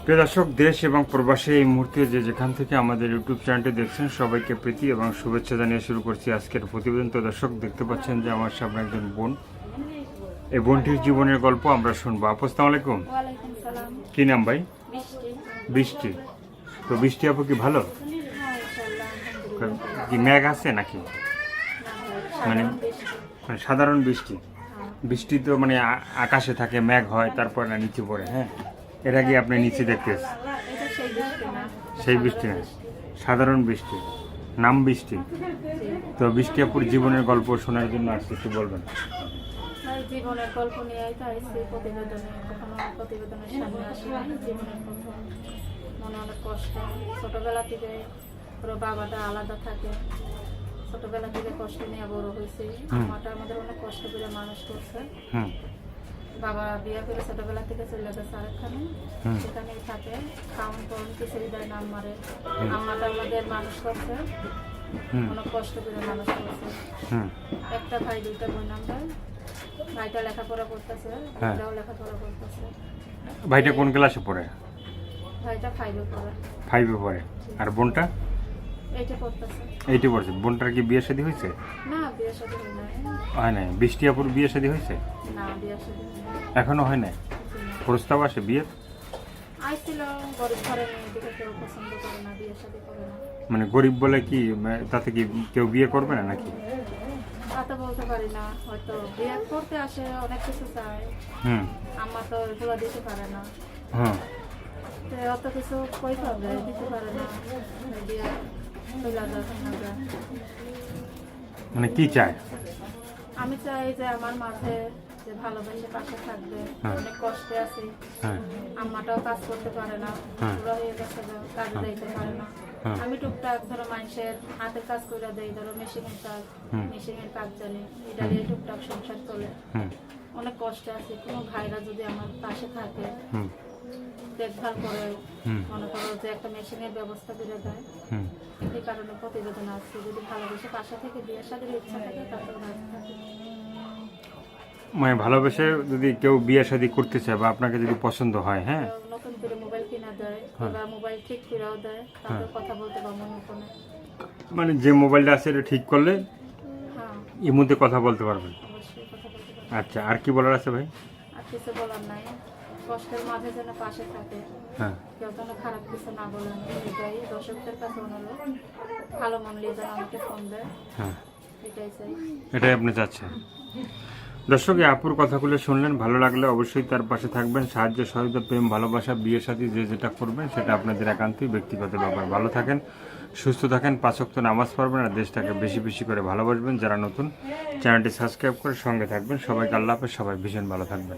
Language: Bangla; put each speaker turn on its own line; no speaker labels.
প্রিয় দর্শক, দেশ এবং প্রবাসে এই মুহূর্তে যে যেখান থেকে আমাদের ইউটিউব চ্যানেলটি দেখছেন সবাইকে প্রীতি এবং শুভেচ্ছা জানিয়ে শুরু করছি আজকের প্রতিবেদন। তো দর্শক, দেখতে পাচ্ছেন যে আমার সামনে একজন বোন। এই বোনটির জীবনের গল্প আমরা শুনবো। আপু, আসসালামু আলাইকুম।
ওয়ালাইকুম সালাম।
কি নাম ভাই?
বৃষ্টি।
বৃষ্টি। তো বৃষ্টি আপু কি ভালো?
হ্যাঁ, ইনশাআল্লাহ, আলহামদুলিল্লাহ।
কি মেঘ আছে নাকি? মানে
সাধারণ বৃষ্টি।
সাধারণ বৃষ্টি?
হ্যাঁ।
বৃষ্টি তো মানে আকাশে থাকে, মেঘ হয়, তারপর না নিচে পড়ে। হ্যাঁ, এর আগে আপনি নিচে দেখতেছেন?
এটা সেই বৃষ্টি না।
সেই বৃষ্টি না, সাধারণ বৃষ্টি, নাম বৃষ্টি। তো বৃষ্টি আপুর জীবনের গল্প শোনার জন্য আসছে, একটু বলবেন?
আর জীবনের গল্প নিয়ে তো আসছি প্রতিবেদনে। কখনো প্রতিবেদনের সামনে আসি না। জীবনের প্রথম মনে অনেক কষ্ট। ছোটবেলা থেকে ওর বাবাটা আলাদা থাকে। ছোটবেলা থেকে কষ্ট নিয়ে বড় হয়েছে। মাটা আমাদের অনেক কষ্ট করে মানুষ করছে।
হুম
বাবা বিয়ে করে ছোটবেলা থেকে চলে গেছে আরেকখানে, সেখানেই থাকে। খাওয়ান পড়ন খিচুড়ি দেয়, নাম মারে। আম্মাটা আমাদের মানুষ করছে, অনেক কষ্ট করে মানুষ করছে। একটা ভাই, দুইটা বোন আমরা। ভাইটা লেখাপড়া করতেছে, বোনটাও লেখাপড়া করতেছে।
ভাইটা কোন ক্লাসে পড়ে?
ভাইটা 5-এ পড়ে।
5-এ পড়ে। আর বোনটা?
8-এ পড়তেছে।
8-এ পড়ছে। বোনটার কি বিয়ে শাদী হয়েছে?
না, বিয়ে শাদী হয় নাই।
হয় নাই। বৃষ্টি আপুর বিয়ে শাদী হয়েছে?
না, বিয়ে শাদী হয় নাই।
এখনো হয় নাই? প্রস্তাব আসে বিয়ের?
আইছিল, গরিব ঘরে মেয়ে দিকে কেউ পছন্দ করে না, বিয়ে শাদী করে না।
মানে গরিব বলে কি তাতে কি কেউ বিয়ে করবে না নাকি?
তা তো বলতে পারি না, হয়তো বিয়ে করতে আসে, অনেক কিছু চায়। আম্মা তো এগুলো দিতে পারে না। তো অত কিছু কই পাবে, দিতে পারে না। বিয়ে চলে যাক না যাক।
মানে কি চায়?
আমি চাই যে আমার মাঝে যে ভালোবেসে পাশে থাকবে। অনেক কষ্টে আছি। আম্মাটাও কাজ করতে পারে না, বুড়া হয়ে গেছে, কাজে যাইতে পারে না। আমি টুকটাক ধরো মানুষের হাতের কাজ করে দেই, ধরো মেশিনের কাজ, মেশিনের কাজ জানি, এটা দিয়ে টুকটাক সংসার চলে। অনেক কষ্টে আছি। কোনো ভাইরা যদি আমার পাশে থাকে, দেখভাল করে, মনে করো যে একটা মেশিনের ব্যবস্থা করে দেয়, এই কারণে প্রতিবেদন আছে। যদি ভালোবেসে পাশে থেকে বিয়ে শাদীর ইচ্ছা থাকে, তারপর রাজি থাকে।
মানে ভালোবেসে যদি কেউ বিয়ে শাদী করতে চায় বা আপনাকে যদি পছন্দ হয়, হ্যাঁ,
নতুন করে মোবাইল কিনা দেয় বা মোবাইল ঠিক করেও দেয়, তারপর কথা বলতে পারবো না ফোনে।
মানে যে মোবাইলটা আছে এটা ঠিক করলে
হ্যাঁ,
এর মধ্যে কথা বলতে পারবেন।
অবশ্যই কথা বলতে পারবো।
আচ্ছা, আর কি বলার আছে ভাই?
আর কিছু বলার নাই। কষ্টের মাঝে যেন পাশে থাকে,
হ্যাঁ,
কেউ যেন খারাপ কিছু না বলে। এটাই দর্শকদের কাছে অনুরোধ। ভালো মন নিয়ে যেন আমাকে ফোন দেয়,
হ্যাঁ,
এটাই চাই।
এটাই আপনি চাচ্ছেন। দর্শক, এই আপুর কথাগুলো শুনলেন, ভালো লাগলে অবশ্যই তার পাশে থাকবেন। সাহায্য, সহযোগিতা, প্রেম, ভালোবাসা, বিয়ে সাথী যে যেটা করবেন সেটা আপনাদের একান্তই ব্যক্তিগত ব্যাপার। ভালো থাকেন, সুস্থ থাকেন, 5 ওয়াক্ত নামাজ পড়বেন আর দেশটাকে বেশি বেশি করে ভালোবাসবেন। যারা নতুন, চ্যানেলটি সাবস্ক্রাইব করে সঙ্গে থাকবেন। সবাইকে আল্লাহ হাফেজ। সবাই ভীষণ ভালো থাকবেন।